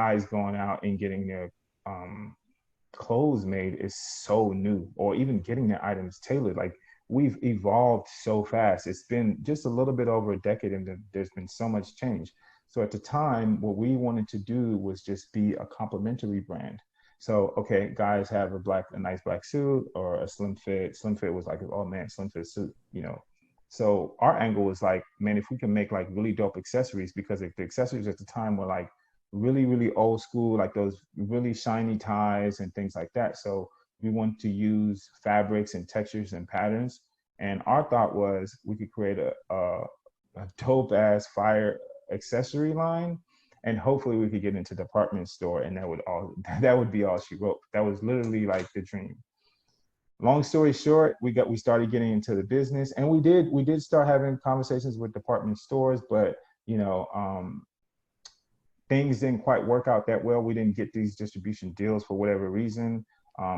guys going out and getting their clothes made is so new, or even getting their items tailored. Like, we've evolved so fast. It's been just a little bit over a decade, and there's been so much change. So at the time, what we wanted to do was just be a complementary brand. So, okay, guys have a nice black suit or a slim fit. Slim fit was like, oh man, slim fit suit, you know. So our angle was like, man, if we can make like really dope accessories, because the accessories at the time were like really, really old school, like those really shiny ties and things like that. So we want to use fabrics and textures and patterns. And our thought was we could create a dope ass fire accessory line, and hopefully we could get into department store, and that would be all she wrote. That was literally like the dream. Long story short, we started getting into the business, and we did start having conversations with department stores, but you know, things didn't quite work out that well. We didn't get these distribution deals for whatever reason,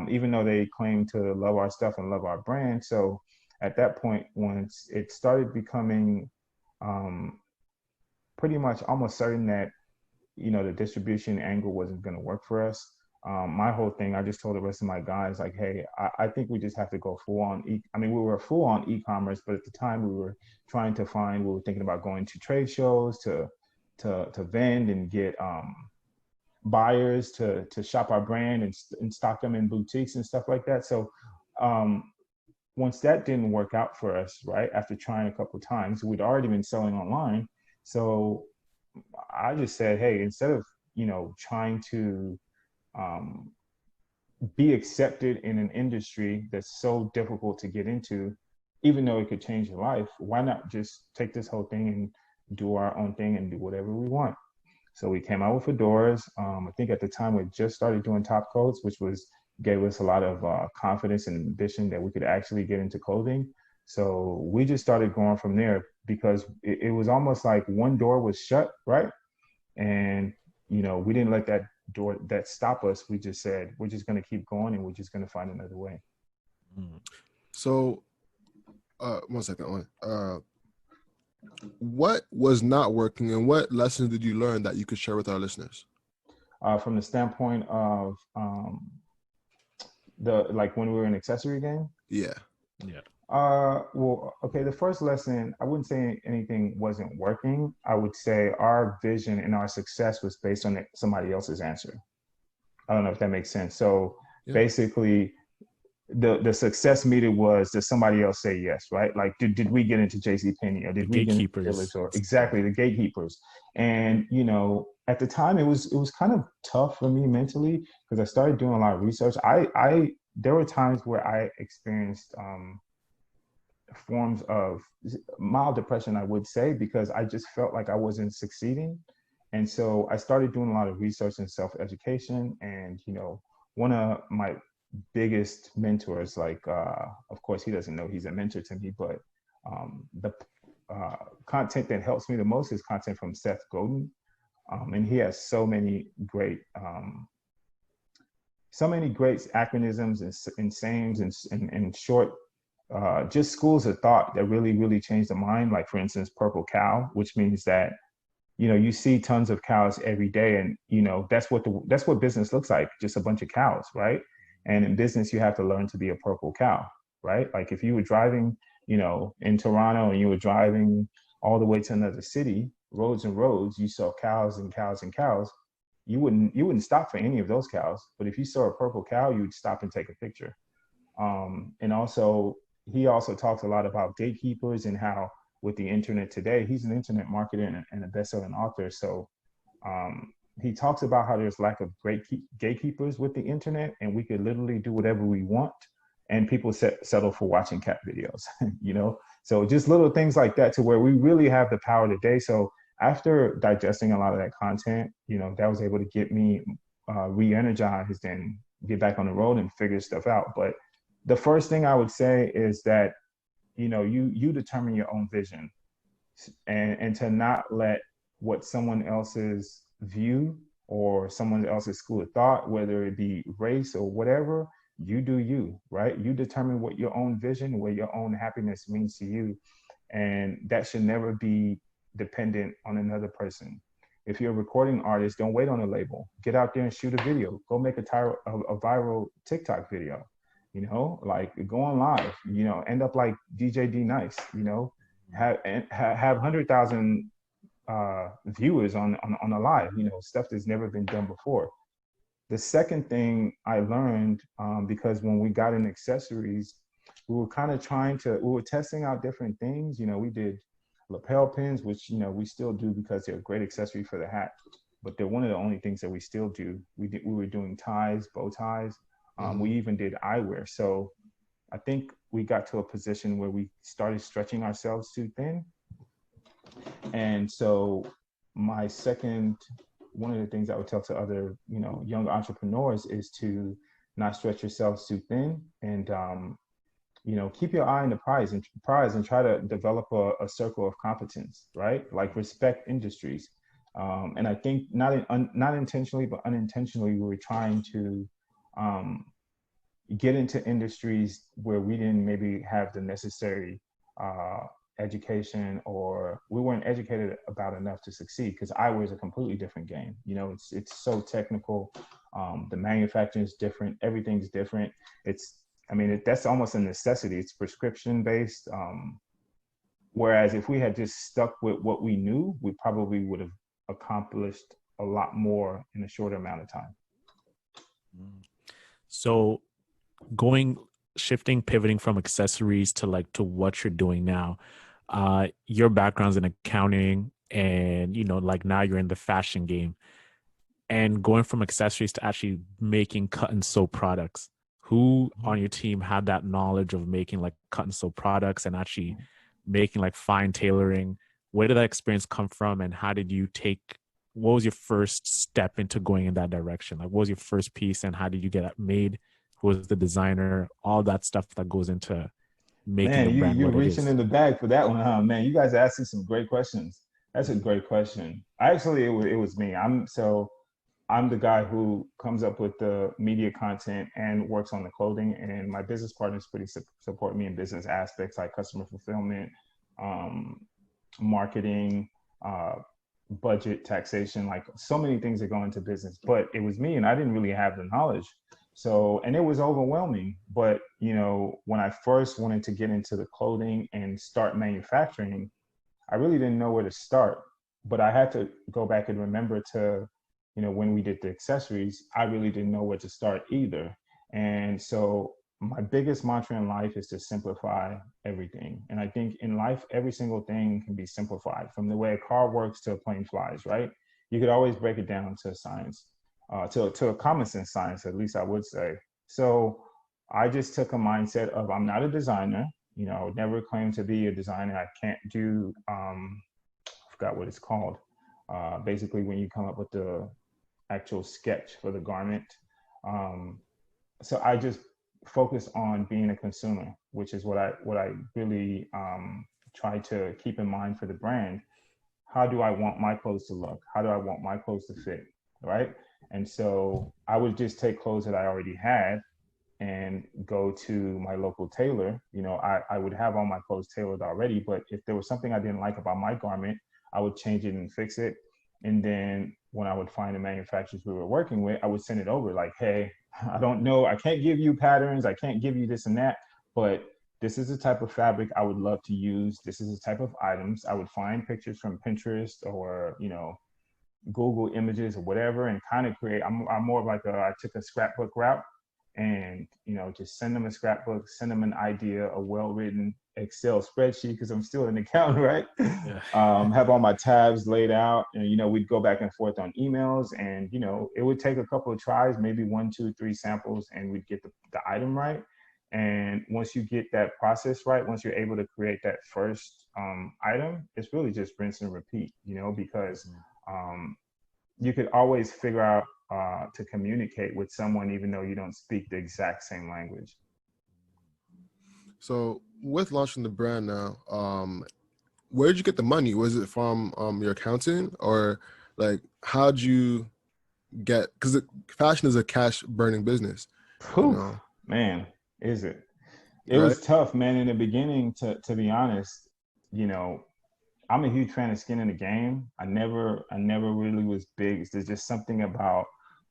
even though they claim to love our stuff and love our brand. So at that point, once it started becoming um, pretty much almost certain that, you know, the distribution angle wasn't going to work for us. My whole thing, I just told the rest of my guys, like, hey, I think we just have to go full on. I mean, we were full on e-commerce, but at the time we were thinking about going to trade shows to vend and get buyers to shop our brand and stock them in boutiques and stuff like that. So um, once that didn't work out for us, right, after trying a couple of times, we'd already been selling online. So I just said, hey, instead of, you know, trying to um, be accepted in an industry that's so difficult to get into, even though it could change your life, why not just take this whole thing and do our own thing and do whatever we want? So we came out with fedoras. I think at the time we just started doing top coats, which was gave us a lot of confidence and ambition that we could actually get into clothing. So we just started going from there, because it was almost like one door was shut, right? And you know, we didn't let that door that stop us. We just said we're just going to keep going, and we're just going to find another way. So, 1 second. What was not working, and what lessons did you learn that you could share with our listeners? From the standpoint of the like when we were in accessory game. Yeah. Well, okay. The first lesson, I wouldn't say anything wasn't working. I would say our vision and our success was based on somebody else's answer. I don't know if that makes sense. So basically, the success meter was, does somebody else say yes, right? Like, did we get into JC Penney, or did we get into Village, or exactly the gatekeepers? And you know, at the time, it was kind of tough for me mentally, because I started doing a lot of research. I there were times where I experienced forms of mild depression, I would say, because I just felt like I wasn't succeeding. And so I started doing a lot of research and self-education. And, you know, one of my biggest mentors, like, of course, he doesn't know he's a mentor to me, but the content that helps me the most is content from Seth Godin. And he has so many great acronyms and sayings and short just schools of thought that really, really change the mind. Like, for instance, purple cow, which means that, you know, you see tons of cows every day, and you know that's what business looks like, just a bunch of cows, right? And in business, you have to learn to be a purple cow, right? Like, if you were driving, you know, in Toronto, and you were driving all the way to another city, roads and roads, you saw cows and cows and cows. You wouldn't stop for any of those cows, but if you saw a purple cow, you would stop and take a picture. And also, he also talks a lot about gatekeepers, and how with the internet today, he's an internet marketer and a best-selling author. So he talks about how there's lack of great gatekeepers with the internet, and we could literally do whatever we want, and people settle for watching cat videos, you know? So just little things like that, to where we really have the power today. So after digesting a lot of that content, you know, that was able to get me re-energized and get back on the road and figure stuff out. But the first thing I would say is that, you know, you determine your own vision, and to not let what someone else's view or someone else's school of thought, whether it be race or whatever, you do you, right? You determine what your own vision, what your own happiness means to you. And that should never be dependent on another person. If you're a recording artist, don't wait on a label. Get out there and shoot a video. Go make a viral TikTok video. You know, like go on live. You know, end up like DJ D Nice. You know, have 100,000 viewers on a live. You know, stuff that's never been done before. The second thing I learned, because when we got in accessories, we were kind of we were testing out different things. You know, we did lapel pins, which, you know, we still do because they're a great accessory for the hat, but they're one of the only things that we still do. We were doing ties, bow ties. We even did eyewear. So I think we got to a position where we started stretching ourselves too thin. And so one of the things I would tell to other, you know, young entrepreneurs is to not stretch yourselves too thin, and you know, keep your eye on the prize and try to develop a circle of competence, right? Like respect industries. And I think not intentionally, but unintentionally, we were trying to get into industries where we didn't maybe have the necessary education, or we weren't educated about enough to succeed, because eyewear is a completely different game. You know, it's so technical. The manufacturing is different. Everything's different. That's almost a necessity. It's prescription based. Whereas if we had just stuck with what we knew, we probably would have accomplished a lot more in a shorter amount of time. So pivoting from accessories to what you're doing now, your background's in accounting, and, you know, like now you're in the fashion game, and going from accessories to actually making cut and sew products. Who on your team had that knowledge of making like cut and sew products and actually making like fine tailoring? Where did that experience come from, and what was your first step into going in that direction? Like, what was your first piece, and how did you get it made? Who was the designer? All that stuff that goes into making the brand. You're reaching in the bag for that one, huh? Man, you guys are asking some great questions. That's a great question. Actually, it was me. I'm the guy who comes up with the media content and works on the clothing, and my business partners pretty support me in business aspects like customer fulfillment, marketing, budget, taxation, like so many things that go into business. But it was me, and I didn't really have the knowledge. So, and it was overwhelming. But, you know, when I first wanted to get into the clothing and start manufacturing, I really didn't know where to start. But I had to go back and remember to, you know, when we did the accessories, I really didn't know where to start either. And so my biggest mantra in life is to simplify everything. And I think in life, every single thing can be simplified, from the way a car works to a plane flies, right? You could always break it down to science, to a common sense science, at least I would say. So I just took a mindset of, I'm not a designer, you know, I would never claim to be a designer. I can't do, I forgot what it's called. Basically when you come up with the actual sketch for the garment. So I just focus on being a consumer, which is what I really try to keep in mind for the brand. How do I want my clothes to look? How do I want my clothes to fit, right? And so I would just take clothes that I already had and go to my local tailor. You know, I would have all my clothes tailored already, but if there was something I didn't like about my garment, I would change it and fix it. And then when I would find the manufacturers we were working with, I would send it over like, hey, I don't know, I can't give you patterns, I can't give you this and that, but this is the type of fabric I would love to use. This is the type of items. I would find pictures from Pinterest or, you know, Google images or whatever, and kind of create. I'm more of like I took a scrapbook route, and, you know, just send them a scrapbook, send them an idea, a well-written Excel spreadsheet, because I'm still an accountant, right? Yeah. Have all my tabs laid out, and, you know, we'd go back and forth on emails, and, you know, it would take a couple of tries, maybe 1, 2, 3 samples, and we'd get the item right. And once you get that process right, once you're able to create that first item, it's really just rinse and repeat, you know, because you could always figure out to communicate with someone even though you don't speak the exact same language. So with launching the brand now, where did you get the money? Was it from your accountant, or like how'd you get, because fashion is a cash burning business. You know? Man, is it? It was tough, man, in the beginning, to be honest. You know, I'm a huge fan of skin in the game. I never really was big. There's just something about,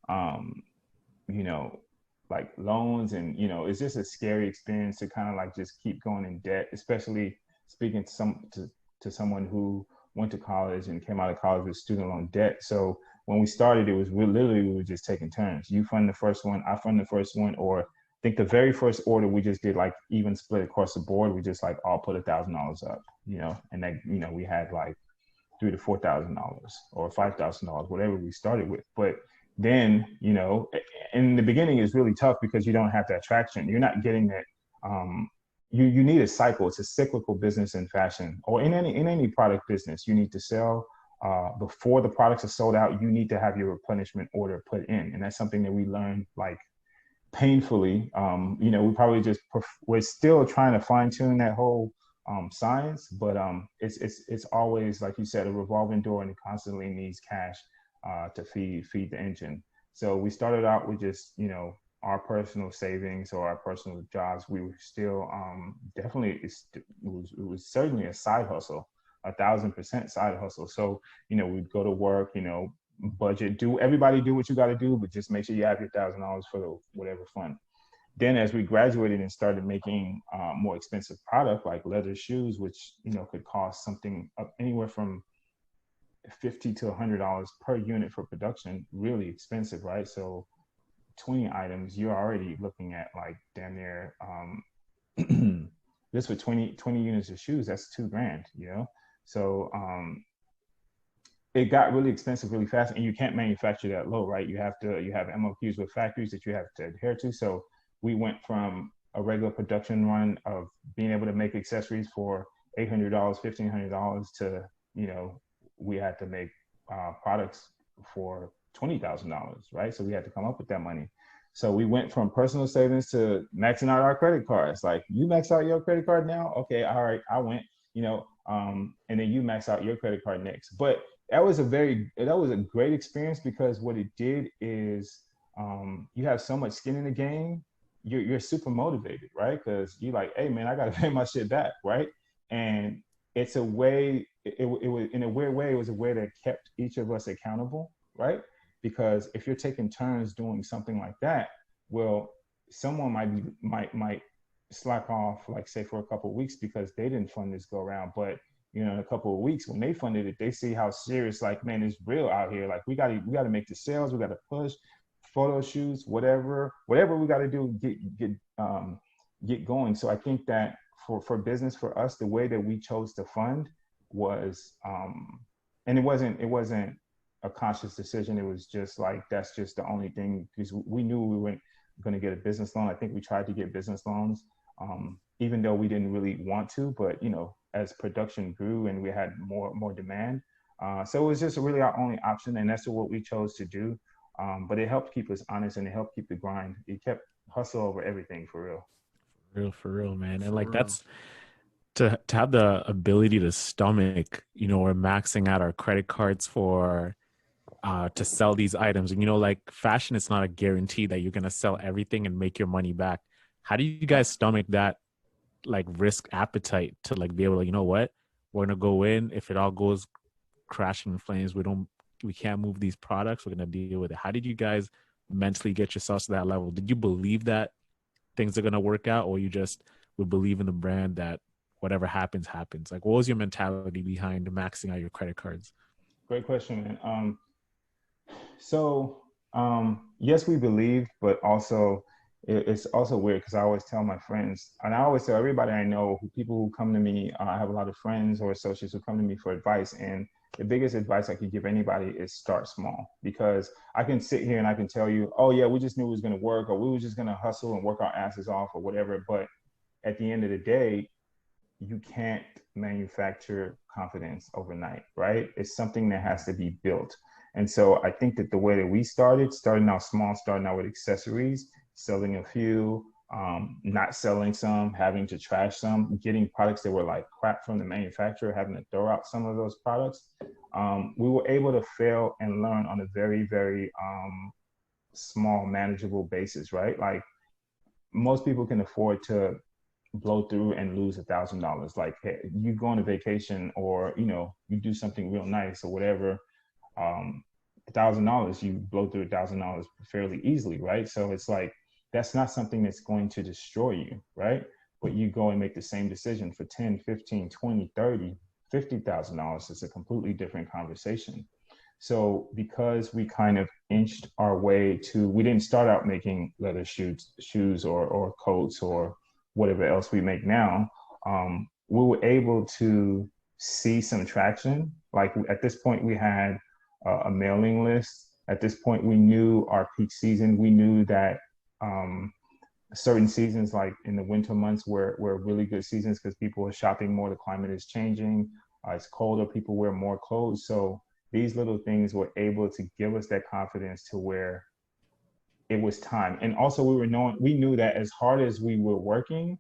um, you know, like loans and, it's just a scary experience to kind of like just keep going in debt, especially speaking to someone who went to college and came out of college with student loan debt. So when we started, it was we were just taking turns. You fund the first one, I fund the first one, or I think the very first order we just did like even split across the board. We just like all put $1,000 up, and then we had like $3,000 to $4,000 or $5,000, whatever we started with. But then, in the beginning is really tough because you don't have that traction. You're not getting that. You need a cycle. It's a cyclical business in fashion or in any product business. You need to sell before the products are sold out. You need to have your replenishment order put in, and that's something that we learned like painfully. We probably we're still trying to fine tune that whole science, but it's always, like you said, a revolving door, and it constantly needs cash to feed the engine. So we started out with just our personal savings or our personal jobs. We were still definitely it was certainly a side hustle, 1,000% side hustle. So we'd go to work, budget, everybody do what you got to do, but just make sure you have your $1,000 for the whatever fund. Then as we graduated and started making more expensive product like leather shoes, which could cost something up anywhere from $50 to $100 per unit for production, really expensive, right? So 20 items, you're already looking at like damn near this for 20 units of shoes, that's $2,000, So it got really expensive really fast, and you can't manufacture that low, right? You have MOQs with factories that you have to adhere to. So we went from a regular production run of being able to make accessories for $800, $1,500 to, we had to make products for $20,000, right? So we had to come up with that money. So we went from personal savings to maxing out our credit cards. Like, you max out your credit card now? Okay, all right, I went, and then you max out your credit card next. But that was a great experience, because what it did is you have so much skin in the game. You're super motivated, right? Because you're like, hey man, I gotta pay my shit back, right? And it's a way, it was in a weird way, it was a way that kept each of us accountable, right? Because if you're taking turns doing something like that, well, someone might slack off, like say for a couple of weeks because they didn't fund this go around. But in a couple of weeks when they funded it, they see how serious, like, man, it's real out here. Like, we gotta make the sales, we gotta push photo shoots, whatever we gotta do, get going. So I think that for business, for us, the way that we chose to fund was and it wasn't a conscious decision. It was just like, that's just the only thing, because we knew we weren't going to get a business loan. I think we tried to get business loans, even though we didn't really want to, but as production grew and we had more demand, so it was just really our only option, and that's what we chose to do. But it helped keep us honest, and it helped keep the grind. It kept hustle over everything, for real. For real, man. And For like real. that's to have the ability to stomach, we're maxing out our credit cards for to sell these items. And like fashion is not a guarantee that you're gonna sell everything and make your money back. How do you guys stomach that like risk appetite to like be able to, what, we're gonna go in, if it all goes crashing in flames, we can't move these products, we're gonna deal with it. How did you guys mentally get yourselves to that level? Did you believe that things are gonna work out, or you just would believe in the brand that whatever happens? Like, what was your mentality behind maxing out your credit cards? Great question, man. So yes, we believed, but also it's also weird, because I always tell my friends, and I always tell everybody I know, people who come to me, I have a lot of friends or associates who come to me for advice, and the biggest advice I could give anybody is start small. Because I can sit here and I can tell you, oh yeah, we just knew it was going to work, or we were just going to hustle and work our asses off or whatever. But at the end of the day, you can't manufacture confidence overnight, right? It's something that has to be built. And so I think that the way that we starting out small, starting out with accessories, selling a few, not selling some, having to trash some, getting products that were like crap from the manufacturer, having to throw out some of those products. We were able to fail and learn on a very, very small, manageable basis, right? Like, most people can afford to blow through and lose $1,000. Like, hey, you go on a vacation, or you do something real nice or whatever, $1,000, you blow through $1,000 fairly easily, right? So it's like, that's not something that's going to destroy you, right? But you go and make the same decision for 10, 15, 20, 30, $50,000. It's a completely different conversation. So because we kind of inched our way to, we didn't start out making leather shoes or coats or whatever else we make now. We were able to see some traction. Like, at this point, we had a mailing list. At this point, we knew our peak season. We knew that certain seasons, like in the winter months, were really good seasons because people are shopping more. The climate is changing. It's colder. People wear more clothes. So these little things were able to give us that confidence to where it was time. And also, we knew that as hard as we were working,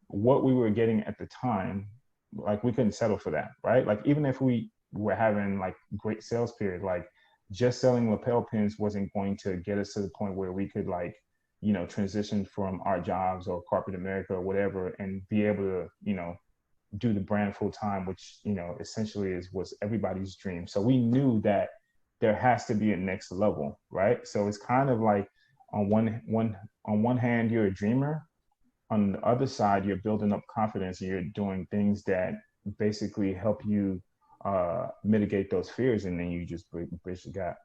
what we were getting at the time, like, we couldn't settle for that, right? Like, even if we were having like great sales period, like, just selling lapel pins wasn't going to get us to the point where we could, like, transition from our jobs or corporate America or whatever, and be able to, do the brand full time, which, essentially was everybody's dream. So we knew that there has to be a next level, right? So it's kind of like, on one hand, you're a dreamer. On the other side, you're building up confidence, and you're doing things that basically help you mitigate those fears, and then you just bridge the gap.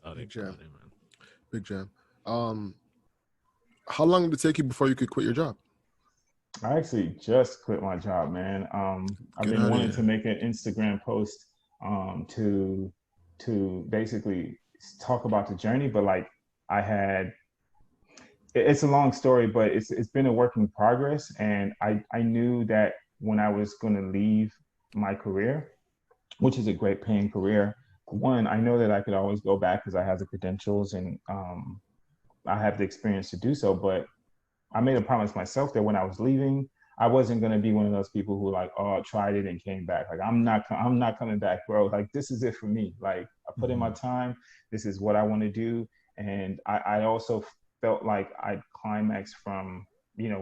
Oh, Big jam. Big jam. How long did it take you before you could quit your job? I actually just quit my job, man. I've been wanting to make an Instagram post to basically talk about the journey, but like, it's a long story, but it's been a work in progress. And I knew that when I was going to leave my career, which is a great paying career, one, I know that I could always go back because I have the credentials, and I have the experience to do so. But I made a promise myself that when I was leaving, I wasn't going to be one of those people who, like, oh, tried it and came back. Like, I'm not coming back, bro. Like, this is it for me. Like, I put in my time. This is what I want to do. And I also felt like I'd climaxed from,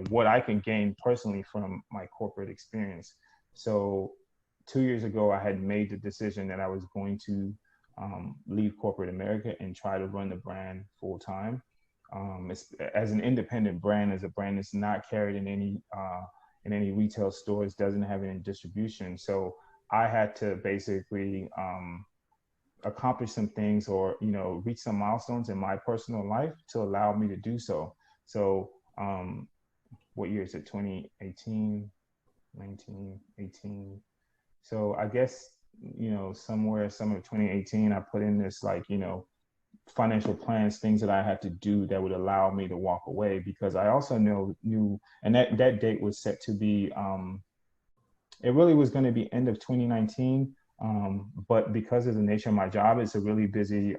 what I can gain personally from my corporate experience. So 2 years ago, I had made the decision that I was going to leave corporate America and try to run the brand full time. As an independent brand, as a brand that's not carried in any retail stores, doesn't have any distribution. So I had to basically accomplish some things, or reach some milestones in my personal life to allow me to do so. So what year is it? 2018, 19, 18. So I guess, somewhere summer of 2018, I put in this, like, financial plans, things that I had to do that would allow me to walk away, because I also knew, and that date was set to be, it really was going to be end of 2019. But because of the nature of my job, it's a really busy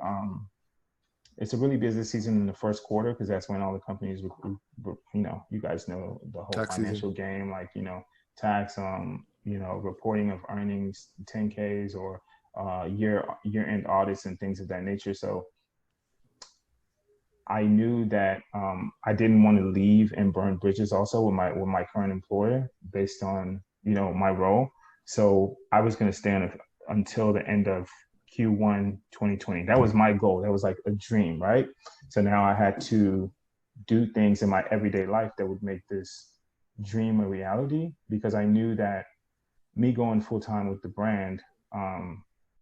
season in the first quarter, because that's when all the companies, you guys know the whole Tax financial season. game, like, tax, reporting of earnings, 10Ks, or year-end audits and things of that nature. So I knew that I didn't want to leave and burn bridges also with my current employer based on, my role. So I was going to stay on until the end of Q1 2020. That was my goal. That was like a dream, right? So now I had to do things in my everyday life that would make this dream a reality, because I knew that me going full time with the brand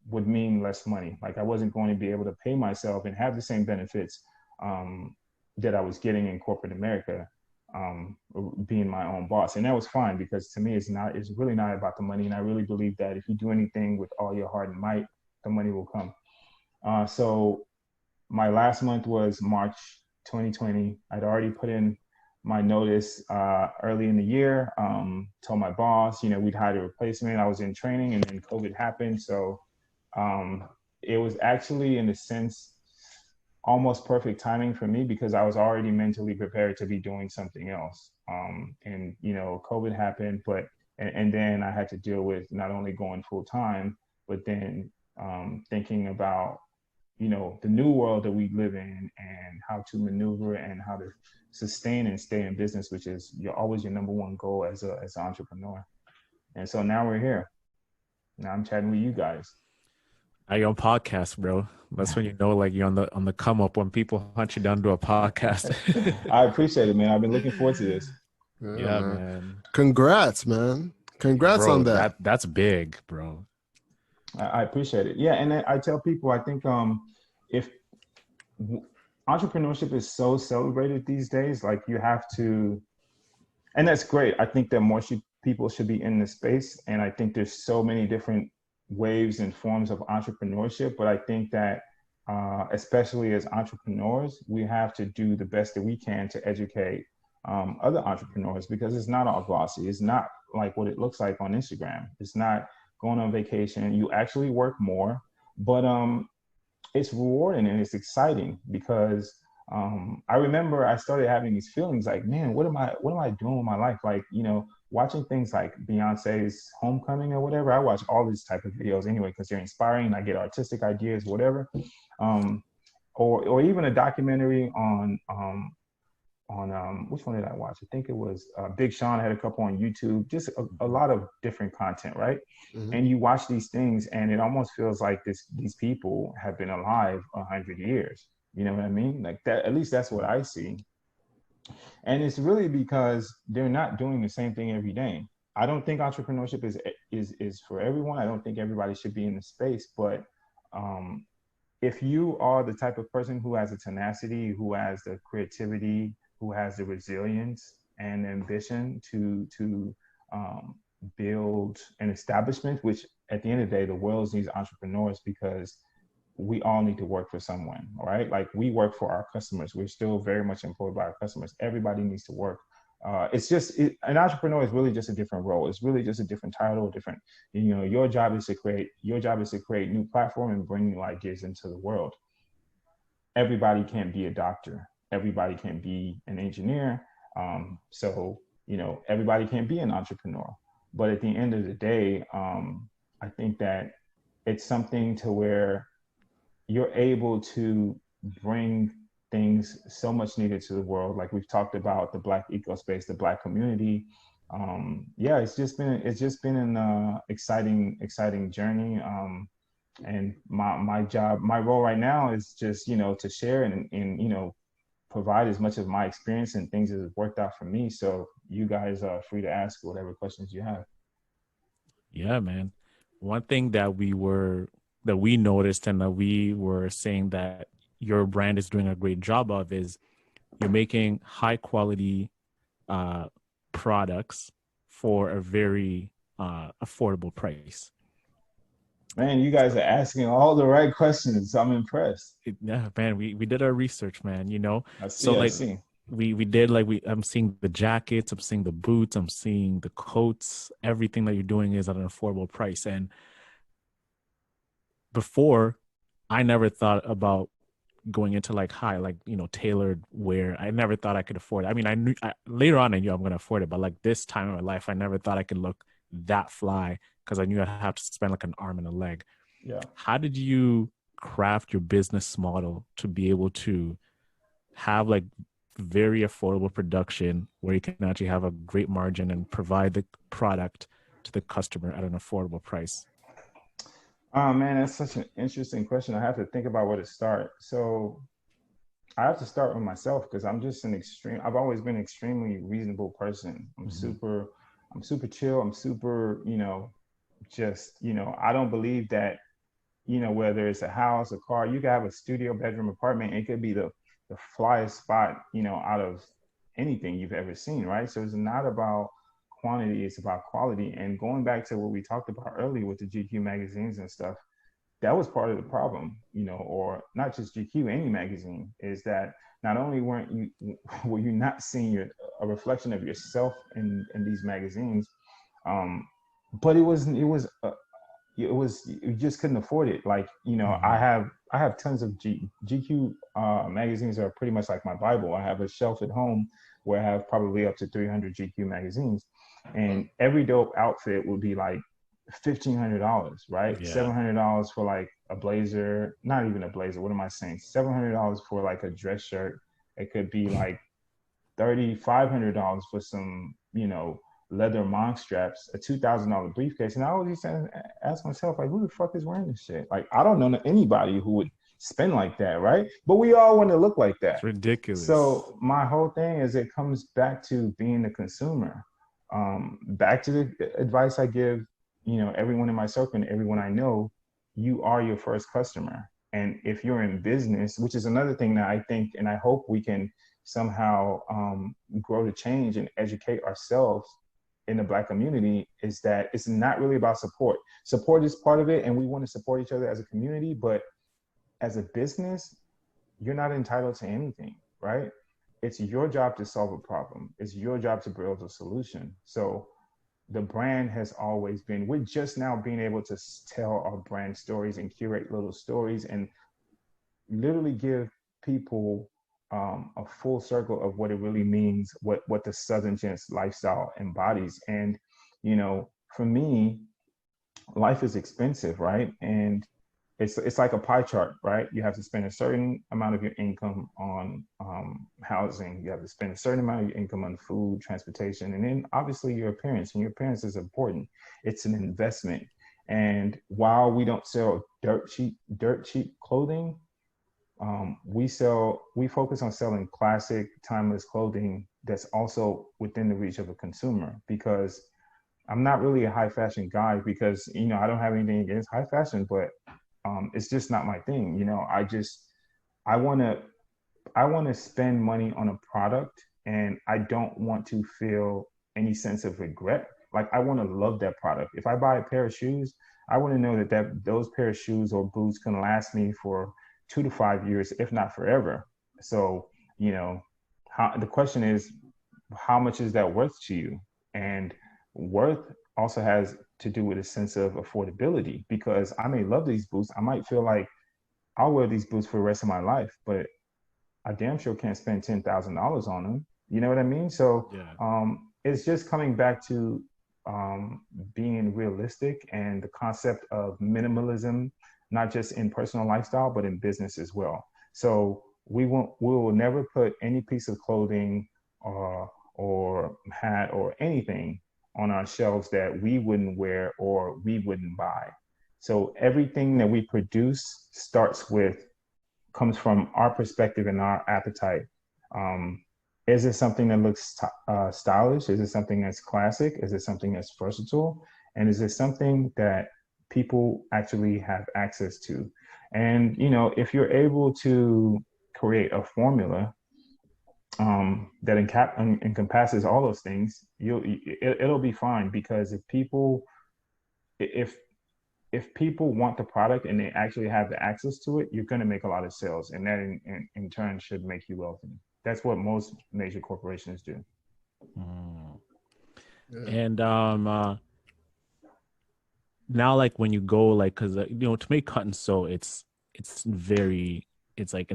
would mean less money. Like, I wasn't going to be able to pay myself and have the same benefits that I was getting in corporate America, being my own boss. And that was fine, because to me, it's really not about the money. And I really believe that if you do anything with all your heart and might, the money will come. So my last month was March 2020. I'd already put in my notice early in the year, told my boss, we'd hired a replacement. I was in training, and then COVID happened. So it was actually, in a sense, almost perfect timing for me, because I was already mentally prepared to be doing something else. And COVID happened, and then I had to deal with not only going full time, but then thinking about, the new world that we live in, and how to maneuver and how to sustain and stay in business, which is always your number one goal as an entrepreneur. And so now we're here. Now I'm chatting with you guys. Now you're on podcast, bro. That's when you know, like, you're on the come up when people hunt you down to a podcast. I appreciate it, man. I've been looking forward to this. Yeah, man. Congrats, man. Congrats bro, on that. That's big, bro. I appreciate it. Yeah, and I tell people, I think if entrepreneurship is so celebrated these days, like you have to, and that's great. I think that more people should be in the space, and I think there's so many different waves and forms of entrepreneurship. But I think that especially as entrepreneurs, we have to do the best that we can to educate other entrepreneurs, because it's not all glossy. It's not like what it looks like on Instagram. It's not going on vacation. You actually work more, but it's rewarding and it's exciting, because I remember I started having these feelings like, man, what am I doing with my life? Like, watching things like Beyonce's Homecoming or whatever. I watch all these type of videos anyway, because they're inspiring and I get artistic ideas, whatever. Or even a documentary on which one did I watch? I think it was Big Sean had a couple on YouTube, just a lot of different content, right? Mm-hmm. And you watch these things and it almost feels like these people have been alive 100 years. You know what I mean? Like that, at least that's what I see. And it's really because they're not doing the same thing every day. I don't think entrepreneurship is for everyone. I don't think everybody should be in the space, but if you are the type of person who has the tenacity, who has the creativity, who has the resilience and ambition to build an establishment, which at the end of the day, the world needs entrepreneurs, because we all need to work for someone, all right? Like, we work for our customers. We're still very much employed by our customers. Everybody needs to work. An entrepreneur is really just a different role. It's really just a different title, different, your job is to create new platform and bring new ideas into the world. Everybody can't be a doctor. Everybody can't be an engineer. So everybody can't be an entrepreneur. But at the end of the day, I think that it's something to where you're able to bring things so much needed to the world. Like we've talked about the Black ecospace, the Black community. It's just been an exciting journey. And my role right now is just, to share and provide as much of my experience and things that have worked out for me. So you guys are free to ask whatever questions you have. Yeah, man. One thing that we noticed and that we were saying that your brand is doing a great job of is you're making high quality products for a very affordable price. Man, you guys are asking all the right questions. I'm impressed. Yeah, man, we did our research, man, I see. I'm seeing the jackets, I'm seeing the boots, I'm seeing the coats, everything that you're doing is at an affordable price. And before, I never thought about going into tailored wear. I never thought I could afford it. I mean, later on I knew I'm going to afford it, but like this time in my life, I never thought I could look that fly, because I knew I'd have to spend like an arm and a leg. Yeah. How did you craft your business model to be able to have like very affordable production where you can actually have a great margin and provide the product to the customer at an affordable price? Oh man, that's such an interesting question. I have to think about where to start. So I have to start with myself, because I've always been an extremely reasonable person. I'm super chill. I'm super, I don't believe that, whether it's a house, a car, you can have a studio bedroom apartment. It could be the flyest spot, out of anything you've ever seen, right? So it's not about quantity, it's about quality. And going back to what we talked about earlier with the GQ magazines and stuff, that was part of the problem, or not just GQ, any magazine, is that not only were you not seeing a reflection of yourself in these magazines, but you just couldn't afford it. Like, I have tons of GQ magazines that are pretty much like my Bible. I have a shelf at home where I have probably up to 300 GQ magazines, and every dope outfit would be like $1,500, right? Yeah. $700 for like a blazer, not even a blazer. What am I saying? $700 for like a dress shirt. It could be like $3,500 for some, leather monk straps, a $2,000 briefcase. And I always used to ask myself, like, who the fuck is wearing this shit? Like, I don't know anybody who would spend like that, right? But we all want to look like that. It's ridiculous. So my whole thing is it comes back to being the consumer. Back to the advice I give, everyone in my circle and everyone I know, you are your first customer. And if you're in business, which is another thing that I think and I hope we can somehow grow to change and educate ourselves in the Black community, is that it's not really about support. Support is part of it, and we want to support each other as a community, but as a business, you're not entitled to anything, right? It's your job to solve a problem. It's your job to build a solution. So the brand has always been, we're just now being able to tell our brand stories and curate little stories and literally give people a full circle of what it really means, what the Southern Gents lifestyle embodies. And, for me, life is expensive, right? And it's like a pie chart, right? You have to spend a certain amount of your income on housing. You have to spend a certain amount of your income on food, transportation, and then obviously your appearance. And your appearance is important. It's an investment. And while we don't sell dirt cheap clothing, we focus on selling classic, timeless clothing that's also within the reach of a consumer, because I'm not really a high fashion guy, because, I don't have anything against high fashion, but it's just not my thing. I want to spend money on a product, and I don't want to feel any sense of regret. Like, I want to love that product. If I buy a pair of shoes, I want to know that those pair of shoes or boots can last me for 2 to 5 years, if not forever. So, the question is, how much is that worth to you? And worth also has to do with a sense of affordability, because I may love these boots. I might feel like I'll wear these boots for the rest of my life, but I damn sure can't spend $10,000 on them. You know what I mean? So it's just coming back to being realistic and the concept of minimalism, not just in personal lifestyle, but in business as well. So we will never put any piece of clothing or hat or anything on our shelves that we wouldn't wear or we wouldn't buy. So everything that we produce comes from our perspective and our appetite. Is it something that looks stylish? Is it something that's classic? Is it something that's versatile? And is it something that people actually have access to? And, if you're able to create a formula that encompasses all those things, it'll be fine. Because if people want the product and they actually have the access to it, you're going to make a lot of sales, and that in turn should make you wealthy. That's what most major corporations do. And now, like, when you go, like, because to make cut and sew, it's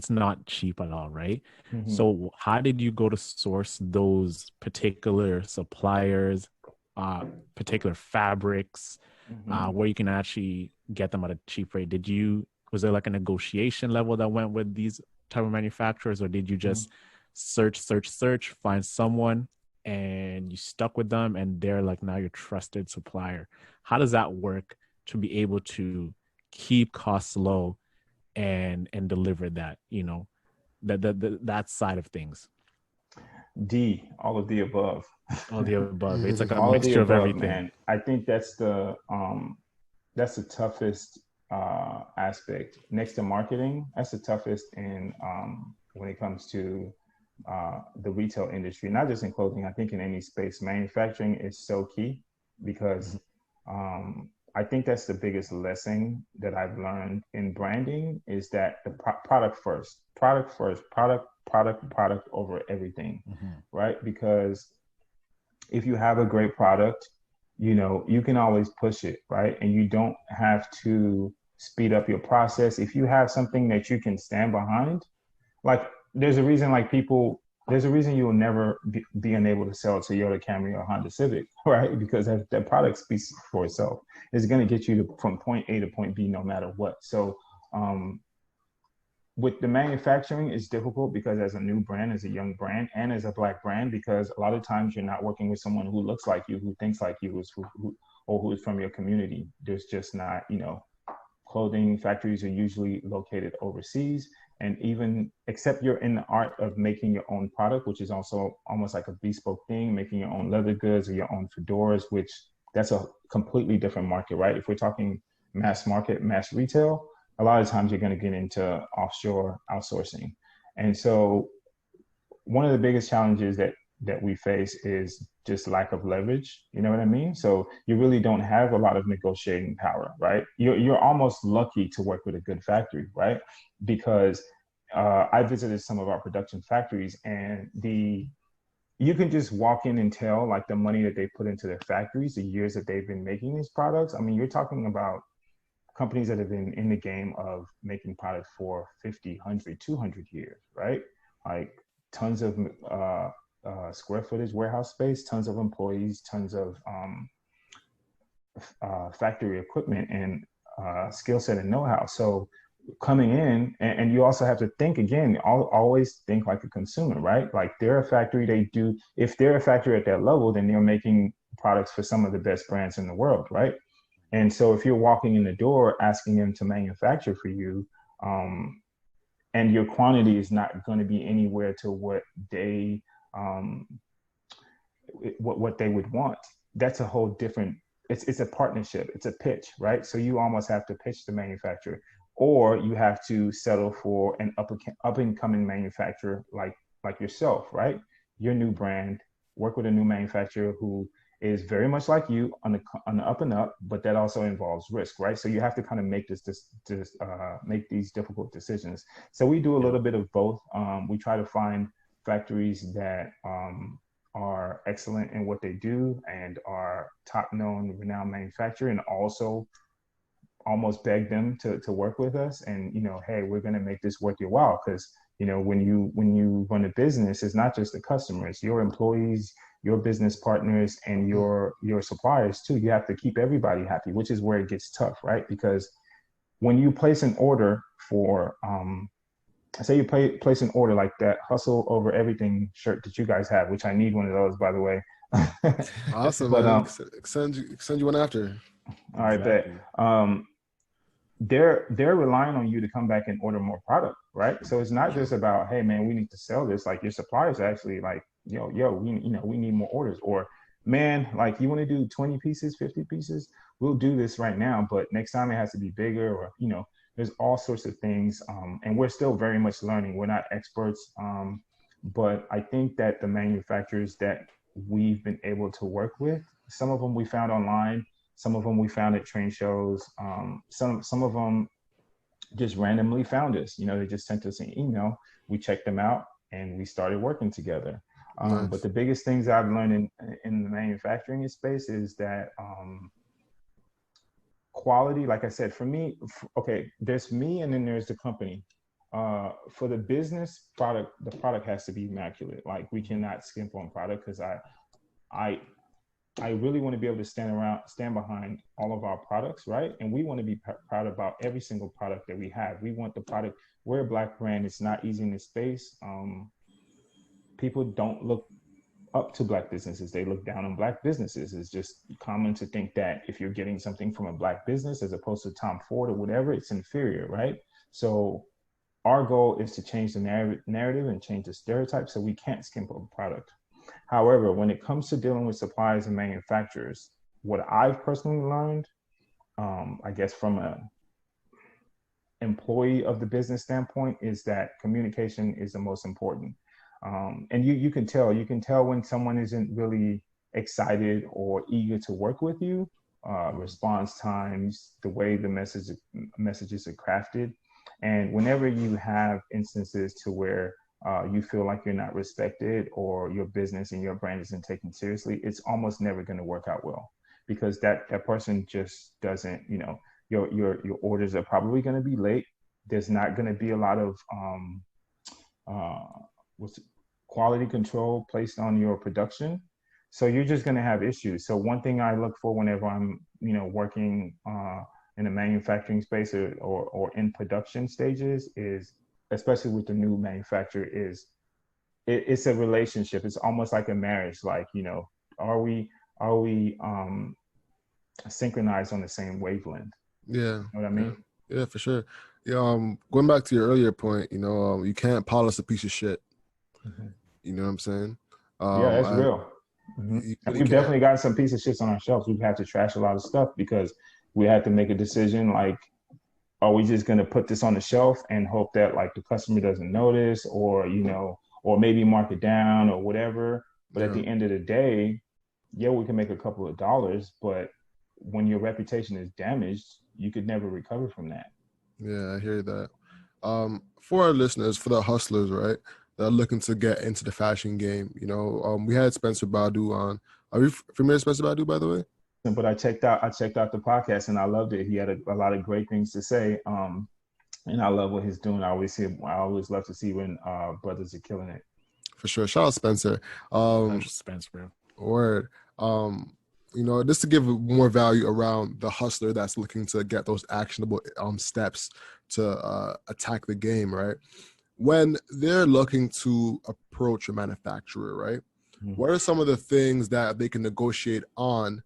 not cheap at all, right? Mm-hmm. So how did you go to source those particular suppliers, particular fabrics, where you can actually get them at a cheap rate? Was there like a negotiation level that went with these type of manufacturers, or did you just search, find someone and you stuck with them and they're like now your trusted supplier? How does that work to be able to keep costs low and deliver that, that side of things? All of the above. All the above. It's like a all mixture of above, everything. Man. I think that's the toughest aspect next to marketing. That's the toughest when it comes to the retail industry, not just in clothing. I think in any space, manufacturing is so key, because I think that's the biggest lesson that I've learned in branding, is that the product first, product over everything, right? Because if you have a great product, you can always push it, right? And you don't have to speed up your process. If you have something that you can stand behind, like, there's a reason, like, people there's a reason you will never be unable to sell a Toyota Camry or Honda Civic, right? Because that product speaks for itself. It's going to get you from point A to point B no matter what. So um, with the manufacturing, it's difficult because as a new brand, as a young brand, and as a Black brand, because a lot of times you're not working with someone who looks like you, who thinks like you, or who is from your community. There's just not, clothing factories are usually located overseas. And even except you're in the art of making your own product, which is also almost like a bespoke thing, making your own leather goods or your own fedoras, which that's a completely different market, right? If we're talking mass market, mass retail, a lot of times you're going to get into offshore outsourcing. And so one of the biggest challenges that we face is just lack of leverage. You know what I mean? So you really don't have a lot of negotiating power, right? You're almost lucky to work with a good factory, right? Because I visited some of our production factories, and you can just walk in and tell like the money that they put into their factories, the years that they've been making these products. I mean, you're talking about companies that have been in the game of making products for 50, 100, 200 years, right? Like tons of square footage warehouse space, tons of employees, tons of factory equipment and skill set and know-how. So coming in, and you also have to think again, always think like a consumer, right? Like they're a factory, if they're a factory at that level, then they're making products for some of the best brands in the world, right? And so if you're walking in the door asking them to manufacture for you, and your quantity is not going to be anywhere to what um, what they would want, that's a whole different. It's a partnership. It's a pitch, right? So you almost have to pitch the manufacturer, or you have to settle for an up and coming manufacturer like yourself, right? Your new brand, work with a new manufacturer who is very much like you on the up and up, but that also involves risk, right? So you have to kind of make make these difficult decisions. So we do a little bit of both. We try to find factories that are excellent in what they do and are top known, renowned manufacturer, and also almost beg them to work with us. And hey, we're going to make this worth your while, because when you run a business, it's not just the customers, your employees, your business partners, and your suppliers too. You have to keep everybody happy, which is where it gets tough, right? Because when you place an order for say you place an order like that Hustle Over Everything shirt that you guys have, which I need one of those, by the way. Awesome, But man. Send you one after. all right, bet. They're relying on you to come back and order more product, right? So it's not just about, hey man, we need to sell this. Like your suppliers actually like, we need more orders. Or man, like you want to do 20 pieces, 50 pieces, we'll do this right now, but next time it has to be bigger. Or there's all sorts of things, and we're still very much learning. We're not experts, but I think that the manufacturers that we've been able to work with, some of them we found online, some of them we found at trade shows. Some of them just randomly found us. They just sent us an email. We checked them out and we started working together. Nice. But the biggest things I've learned in the manufacturing space is that quality, like I said, for me, okay, there's me and then there's the company. For the business product, the product has to be immaculate. Like we cannot skimp on product, because I really want to be able to stand behind all of our products, right? And we want to be proud about every single product that we have. We want the product. We're a Black brand. It's not easy in this space. People don't look up to Black businesses. They look down on Black businesses. It's just common to think that if you're getting something from a Black business as opposed to Tom Ford or whatever, it's inferior, right? So our goal is to change the narrative and change the stereotype, so we can't skimp on product. However, when it comes to dealing with suppliers and manufacturers, what I've personally learned, I guess from a employee of the business standpoint, is that communication is the most important. And you can tell when someone isn't really excited or eager to work with you. Response times, the way the messages are crafted, and whenever you have instances to where you feel like you're not respected or your business and your brand isn't taken seriously, it's almost never going to work out well, because that person just doesn't, your orders are probably going to be late. There's not going to be a lot of quality control placed on your production. So you're just going to have issues. So one thing I look for whenever I'm, working in a manufacturing space or in production stages is, especially with the new manufacturer, is it's a relationship. It's almost like a marriage. Like, are we synchronized on the same wavelength? Yeah. You know what I mean? Yeah, for sure. Yeah, going back to your earlier point, you can't polish a piece of shit. Mm-hmm. You know what I'm saying? Yeah, that's real. Mm-hmm. You And really we've can't. definitely got some piece of shits on our shelves. We've had to trash a lot of stuff because we had to make a decision like, are we just going to put this on the shelf and hope that like the customer doesn't notice, or or maybe mark it down or whatever. But at Yeah. the end of the day, yeah, we can make a couple of dollars, but when your reputation is damaged, you could never recover from that. Yeah, I hear that. For our listeners, for the hustlers, right, that are looking to get into the fashion game, we had Spencer Baldu on. Are you familiar with Spencer Baldu, by the way? But I checked out the podcast and I loved it. He had a lot of great things to say. And I love what he's doing. I always love to see when brothers are killing it. For sure. Shout out Spencer. Spencer, bro. Word. Just to give more value around the hustler that's looking to get those actionable steps to attack the game, right? When they're looking to approach a manufacturer, right? Mm-hmm. What are some of the things that they can negotiate on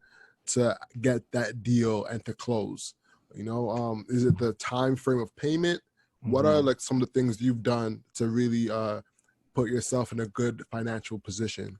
to get that deal and to close? Is it the time frame of payment? Mm-hmm. What are like some of the things you've done to really put yourself in a good financial position?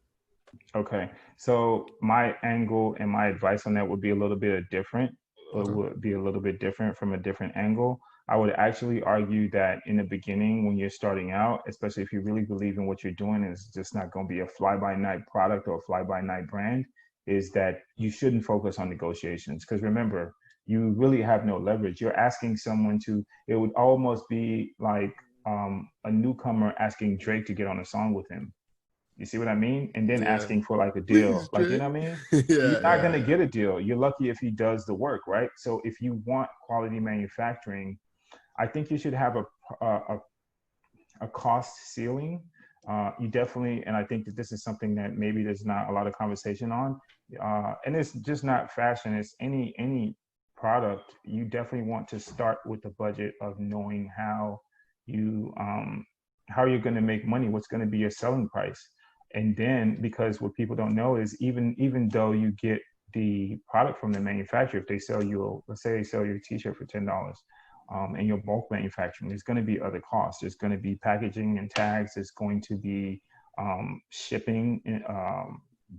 Okay, so my angle and my advice on that would be a little bit different. It would be a little bit different from a different angle. I would actually argue that in the beginning, when you're starting out, especially if you really believe in what you're doing, and it's just not going to be a fly-by-night product or a fly-by-night brand, is that you shouldn't focus on negotiations. Because remember, you really have no leverage. You're asking someone it would almost be like a newcomer asking Drake to get on a song with him. You see what I mean? And then asking for like a deal. Please, like, you know what I mean? You're not going to get a deal. You're lucky if he does the work, right? So if you want quality manufacturing, I think you should have a cost ceiling. You definitely, and I think that this is something that maybe there's not a lot of conversation on. And it's just not fashion. It's any product. You definitely want to start with the budget of knowing how you're going to make money, what's going to be your selling price. And then, because what people don't know is even though you get the product from the manufacturer, if they sell you, let's say they sell your t-shirt for $10, and your bulk manufacturing, there's going to be other costs. There's going to be packaging and tags. There's going to be shipping,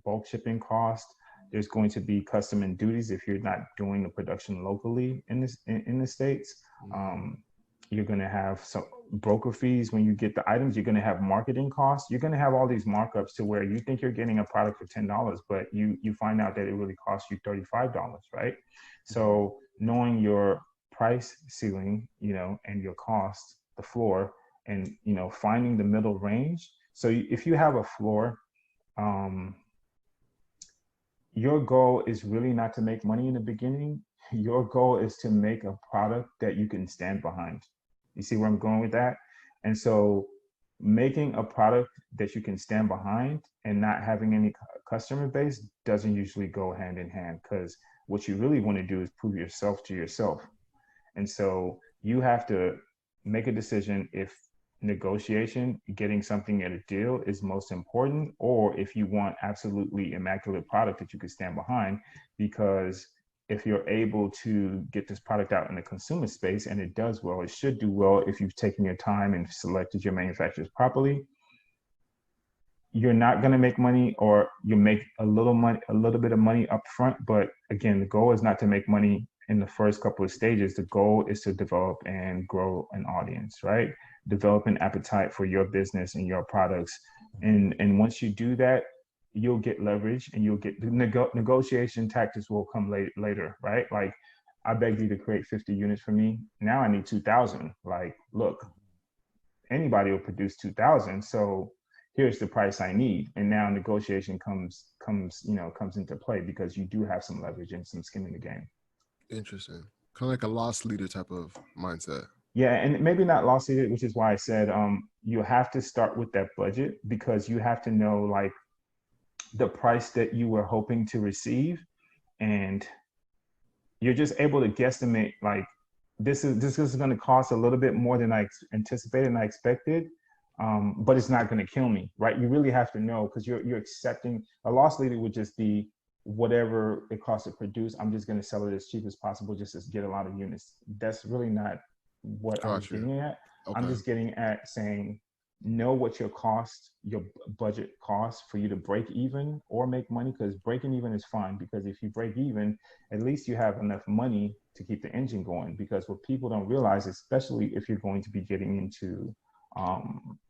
bulk shipping cost. There's going to be custom and duties if you're not doing the production locally in the States. You're going to have some broker fees when you get the items. You're going to have marketing costs. You're going to have all these markups to where you think you're getting a product for $10, but you find out that it really costs you $35, right? So knowing your price ceiling, and your cost, the floor, and finding the middle range. So if you have a floor, your goal is really not to make money in the beginning. Your goal is to make a product that you can stand behind. You see where I'm going with that? And so making a product that you can stand behind and not having any customer base doesn't usually go hand in hand, because what you really want to do is prove yourself to yourself. And so you have to make a decision if negotiation, getting something at a deal is most important, or if you want absolutely immaculate product that you can stand behind. Because if you're able to get this product out in the consumer space and it does well, it should do well if you've taken your time and selected your manufacturers properly. You're not going to make money, or you make a little bit of money up front. But again, the goal is not to make money in the first couple of stages. The goal is to develop and grow an audience, right? Develop an appetite for your business and your products. And once you do that, you'll get leverage, and you'll get the negotiation tactics will come later, right? Like, I begged you to create 50 units for me. Now I need 2,000. Like, look, anybody will produce 2,000. So here's the price I need. And now negotiation comes into play, because you do have some leverage and some skin in the game. Interesting. Kind of like a loss leader type of mindset. Yeah, and maybe not lost it, which is why I said you have to start with that budget because you have to know like the price that you were hoping to receive, and you're just able to guesstimate like this is going to cost a little bit more than I anticipated and I expected, but it's not going to kill me, right? You really have to know because you're accepting a loss leader would just be whatever it costs to produce. I'm just going to sell it as cheap as possible just to get a lot of units. That's really not what I was Gotcha. getting at. I'm Okay. just getting at saying know what your budget costs for you to break even or make money, because breaking even is fine, because if you break even, at least you have enough money to keep the engine going. Because what people don't realize, especially if you're going to be getting into um,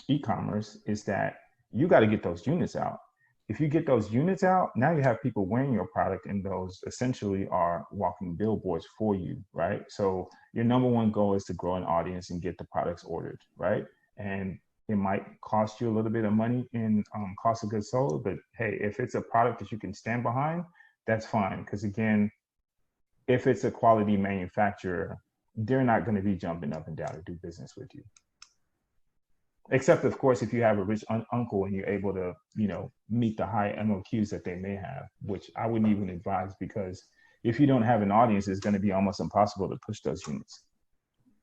e-commerce, is that you got to get those units out. If you get those units out, now you have people wearing your product, and those essentially are walking billboards for you, right? So your number one goal is to grow an audience and get the products ordered, right? And it might cost you a little bit of money in cost of goods sold, but hey, if it's a product that you can stand behind, that's fine. Because again, if it's a quality manufacturer, they're not going to be jumping up and down to do business with you. Except, of course, if you have a rich uncle and you're able to, meet the high MOQs that they may have, which I wouldn't even advise, because if you don't have an audience, it's going to be almost impossible to push those units.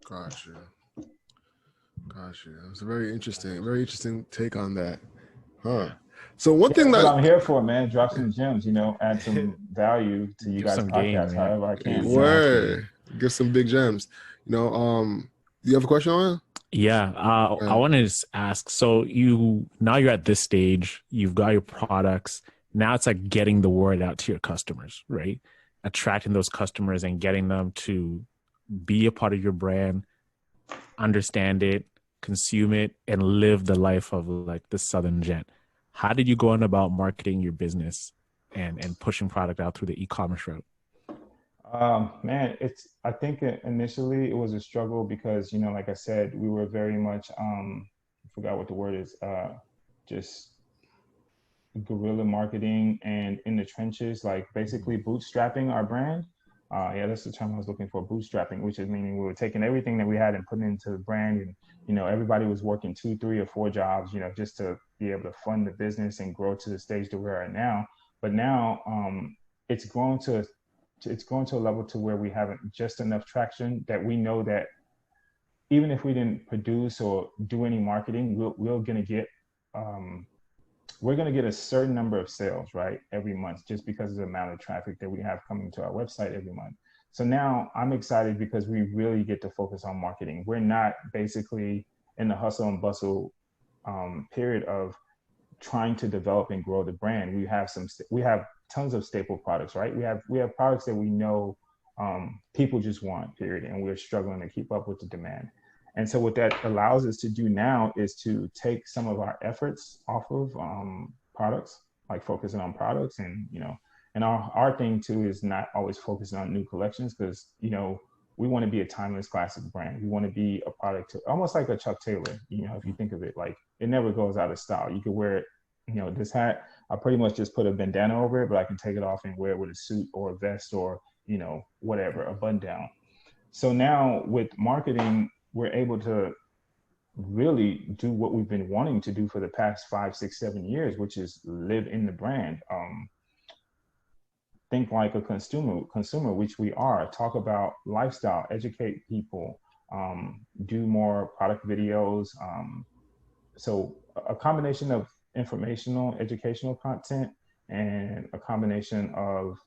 Gotcha. It's a very interesting take on that. Huh. So one thing That's that what I'm here for, man. Drop some gems, add some value to you Give guys' some game, podcast, man. however I can. word, give some big gems. Do you have a question on it? Yeah, I want to just ask. So you're at this stage. You've got your products. Now it's like getting the word out to your customers, right? Attracting those customers and getting them to be a part of your brand, understand it, consume it, and live the life of like the Southern gent. How did you go on about marketing your business and pushing product out through the e-commerce route? Man, I think initially it was a struggle because, like I said, we were very much, I forgot what the word is, just guerrilla marketing and in the trenches, like basically bootstrapping our brand. Yeah, that's the term I was looking for, bootstrapping, which is meaning we were taking everything that we had and putting it into the brand. And, everybody was working 2, 3, or 4 jobs, just to be able to fund the business and grow to the stage that we're at now. But now it's grown to a level to where we haven't just enough traction that we know that even if we didn't produce or do any marketing, we're going to get a certain number of sales, right, every month, just because of the amount of traffic that we have coming to our website every month. So now I'm excited because we really get to focus on marketing. We're not basically in the hustle and bustle period of trying to develop and grow the brand. We have tons of staple products, right? We have products that we know people just want, period, and we're struggling to keep up with the demand. And so what that allows us to do now is to take some of our efforts off of products, like focusing on products, and our thing too is not always focusing on new collections, because we want to be a timeless classic brand. We want to be a product almost like a Chuck Taylor. If you think of it, like it never goes out of style. You could wear it. This hat, I pretty much just put a bandana over it, but I can take it off and wear it with a suit or a vest or whatever, a button down. So now with marketing, we're able to really do what we've been wanting to do for the past 5, 6, 7 years, which is live in the brand. Think like a consumer, which we are. Talk about lifestyle, educate people, do more product videos. So a combination of informational, educational content, and a combination of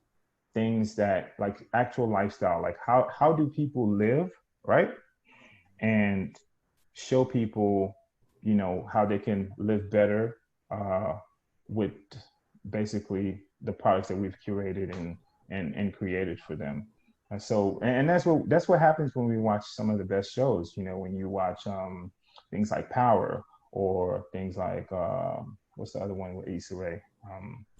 things that like actual lifestyle, like how do people live, right? And show people, how they can live better with basically the products that we've curated and created for them. And so, and that's what happens when we watch some of the best shows. When you watch things like Power, or things like what's the other one with Issa Rae?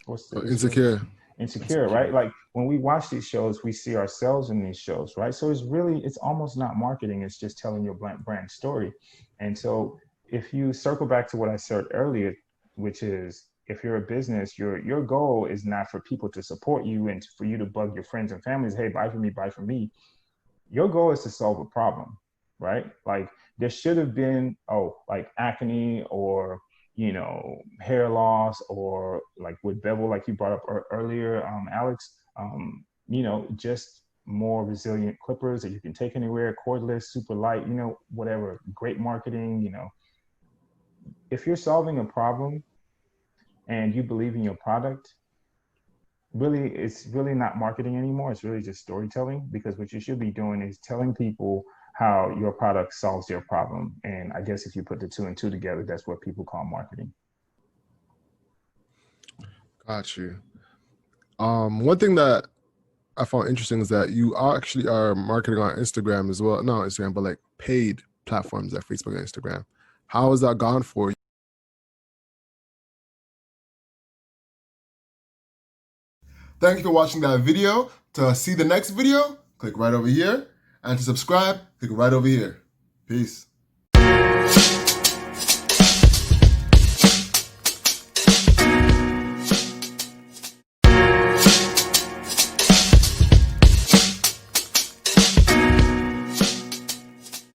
What's the Insecure. Insecure, right? Like when we watch these shows, we see ourselves in these shows, right? So it's almost not marketing, it's just telling your brand story. And so if you circle back to what I said earlier, which is if you're a business, your goal is not for people to support you and for you to bug your friends and families, hey, buy from me, buy from me. Your goal is to solve a problem, right? Like there should have been, oh, like acne or, hair loss, or like with bevel, like you brought up earlier, Alex, just more resilient clippers that you can take anywhere, cordless, super light, whatever, great marketing, if you're solving a problem and you believe in your product, really, it's really not marketing anymore. It's really just storytelling, because what you should be doing is telling people how your product solves their problem. And I guess if you put the two and two together, that's what people call marketing. Got you. One thing that I found interesting is that you actually are marketing on Instagram as well. Not Instagram, but like paid platforms like Facebook and Instagram. How has that gone for you? Thank you for watching that video. To see the next video, click right over here. And to subscribe, click right over here. Peace.